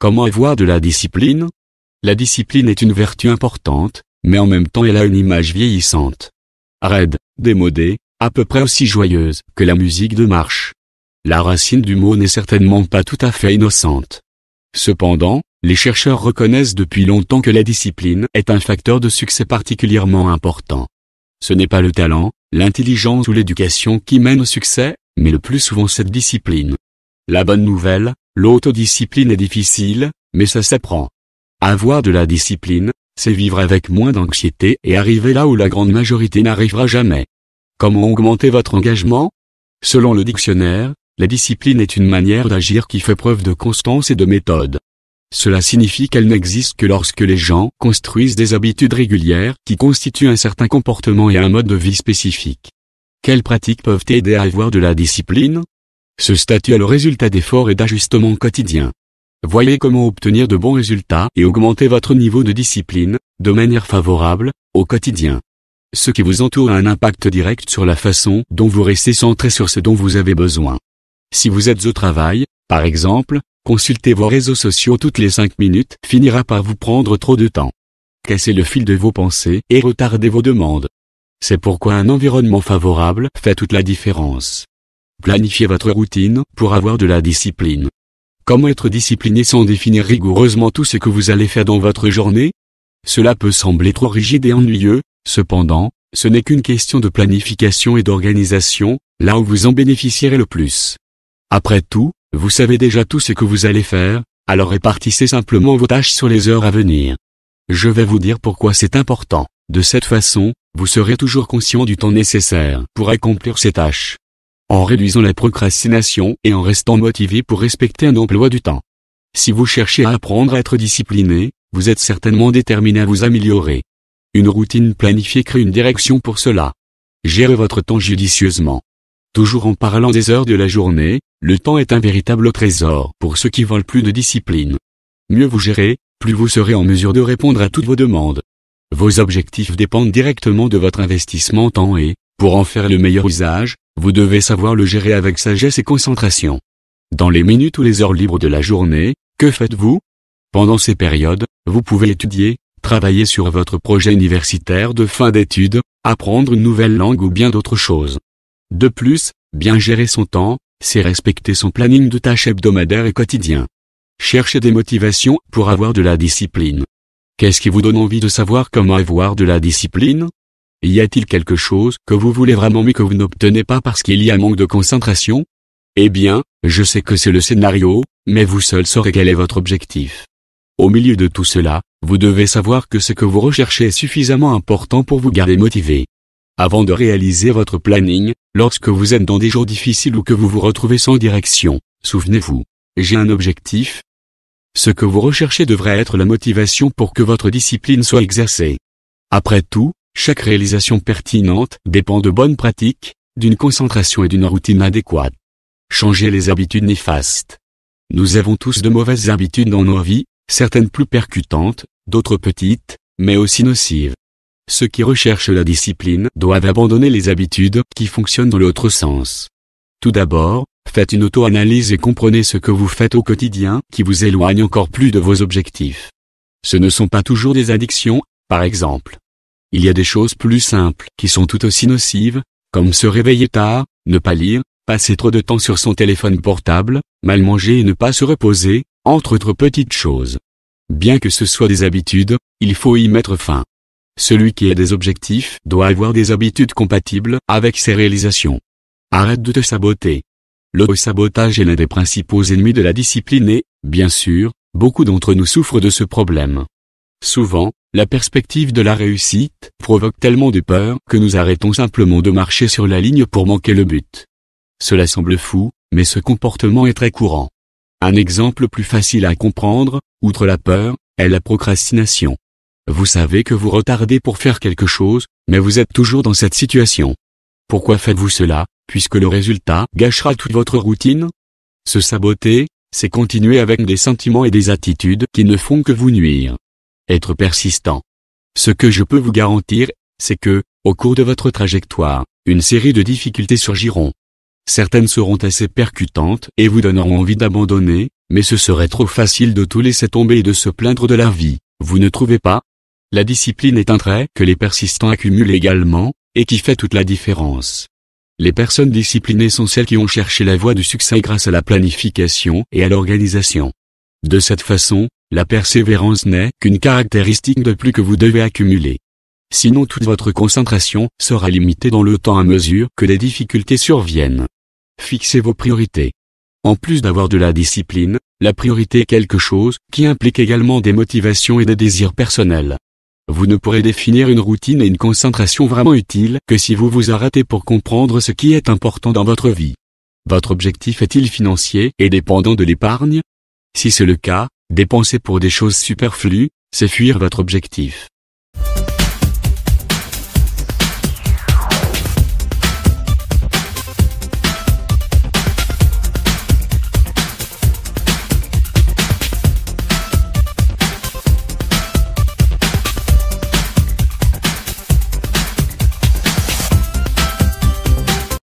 Comment avoir de la discipline? La discipline est une vertu importante, mais en même temps elle a une image vieillissante. Raide, démodée, à peu près aussi joyeuse que la musique de marche. La racine du mot n'est certainement pas tout à fait innocente. Cependant, les chercheurs reconnaissent depuis longtemps que la discipline est un facteur de succès particulièrement important. Ce n'est pas le talent, l'intelligence ou l'éducation qui mènent au succès, mais le plus souvent cette discipline. La bonne nouvelle, l'autodiscipline est difficile, mais ça s'apprend. Avoir de la discipline, c'est vivre avec moins d'anxiété et arriver là où la grande majorité n'arrivera jamais. Comment augmenter votre engagement? Selon le dictionnaire, la discipline est une manière d'agir qui fait preuve de constance et de méthode. Cela signifie qu'elle n'existe que lorsque les gens construisent des habitudes régulières qui constituent un certain comportement et un mode de vie spécifique. Quelles pratiques peuvent aider à avoir de la discipline? Ce statut est le résultat d'efforts et d'ajustements quotidiens. Voyez comment obtenir de bons résultats et augmenter votre niveau de discipline, de manière favorable, au quotidien. Ce qui vous entoure a un impact direct sur la façon dont vous restez centré sur ce dont vous avez besoin. Si vous êtes au travail, par exemple, consulter vos réseaux sociaux toutes les 5 minutes finira par vous prendre trop de temps. Cassez le fil de vos pensées et retardez vos demandes. C'est pourquoi un environnement favorable fait toute la différence. Planifiez votre routine pour avoir de la discipline. Comment être discipliné sans définir rigoureusement tout ce que vous allez faire dans votre journée? Cela peut sembler trop rigide et ennuyeux, cependant, ce n'est qu'une question de planification et d'organisation, là où vous en bénéficierez le plus. Après tout, vous savez déjà tout ce que vous allez faire, alors répartissez simplement vos tâches sur les heures à venir. Je vais vous dire pourquoi c'est important. De cette façon, vous serez toujours conscient du temps nécessaire pour accomplir ces tâches. En réduisant la procrastination et en restant motivé pour respecter un emploi du temps. Si vous cherchez à apprendre à être discipliné, vous êtes certainement déterminé à vous améliorer. Une routine planifiée crée une direction pour cela. Gérez votre temps judicieusement. Toujours en parlant des heures de la journée, le temps est un véritable trésor pour ceux qui veulent plus de discipline. Mieux vous gérez, plus vous serez en mesure de répondre à toutes vos demandes. Vos objectifs dépendent directement de votre investissement en temps et, pour en faire le meilleur usage, vous devez savoir le gérer avec sagesse et concentration. Dans les minutes ou les heures libres de la journée, que faites-vous? Pendant ces périodes, vous pouvez étudier, travailler sur votre projet universitaire de fin d'études, apprendre une nouvelle langue ou bien d'autres choses. De plus, bien gérer son temps, c'est respecter son planning de tâches hebdomadaires et quotidien. Cherchez des motivations pour avoir de la discipline. Qu'est-ce qui vous donne envie de savoir comment avoir de la discipline? Y a-t-il quelque chose que vous voulez vraiment mais que vous n'obtenez pas parce qu'il y a manque de concentration? Eh bien, je sais que c'est le scénario, mais vous seul saurez quel est votre objectif. Au milieu de tout cela, vous devez savoir que ce que vous recherchez est suffisamment important pour vous garder motivé. Avant de réaliser votre planning, lorsque vous êtes dans des jours difficiles ou que vous vous retrouvez sans direction, souvenez-vous, j'ai un objectif. Ce que vous recherchez devrait être la motivation pour que votre discipline soit exercée. Après tout, chaque réalisation pertinente dépend de bonnes pratiques, d'une concentration et d'une routine adéquate. Changez les habitudes néfastes. Nous avons tous de mauvaises habitudes dans nos vies, certaines plus percutantes, d'autres petites, mais aussi nocives. Ceux qui recherchent la discipline doivent abandonner les habitudes qui fonctionnent dans l'autre sens. Tout d'abord, faites une auto-analyse et comprenez ce que vous faites au quotidien qui vous éloigne encore plus de vos objectifs. Ce ne sont pas toujours des addictions, par exemple. Il y a des choses plus simples qui sont tout aussi nocives, comme se réveiller tard, ne pas lire, passer trop de temps sur son téléphone portable, mal manger et ne pas se reposer, entre autres petites choses. Bien que ce soit des habitudes, il faut y mettre fin. Celui qui a des objectifs doit avoir des habitudes compatibles avec ses réalisations. Arrête de te saboter. L'auto-sabotage est l'un des principaux ennemis de la discipline et, bien sûr, beaucoup d'entre nous souffrent de ce problème. Souvent, la perspective de la réussite provoque tellement de peur que nous arrêtons simplement de marcher sur la ligne pour manquer le but. Cela semble fou, mais ce comportement est très courant. Un exemple plus facile à comprendre, outre la peur, est la procrastination. Vous savez que vous retardez pour faire quelque chose, mais vous êtes toujours dans cette situation. Pourquoi faites-vous cela, puisque le résultat gâchera toute votre routine? Se saboter, c'est continuer avec des sentiments et des attitudes qui ne font que vous nuire. Être persistant. Ce que je peux vous garantir, c'est que, au cours de votre trajectoire, une série de difficultés surgiront. Certaines seront assez percutantes et vous donneront envie d'abandonner, mais ce serait trop facile de tout laisser tomber et de se plaindre de la vie, vous ne trouvez pas? La discipline est un trait que les persistants accumulent également, et qui fait toute la différence. Les personnes disciplinées sont celles qui ont cherché la voie du succès grâce à la planification et à l'organisation. De cette façon, la persévérance n'est qu'une caractéristique de plus que vous devez accumuler. Sinon toute votre concentration sera limitée dans le temps à mesure que les difficultés surviennent. Fixez vos priorités. En plus d'avoir de la discipline, la priorité est quelque chose qui implique également des motivations et des désirs personnels. Vous ne pourrez définir une routine et une concentration vraiment utiles que si vous vous arrêtez pour comprendre ce qui est important dans votre vie. Votre objectif est-il financier et dépendant de l'épargne? Si c'est le cas, dépenser pour des choses superflues, c'est fuir votre objectif.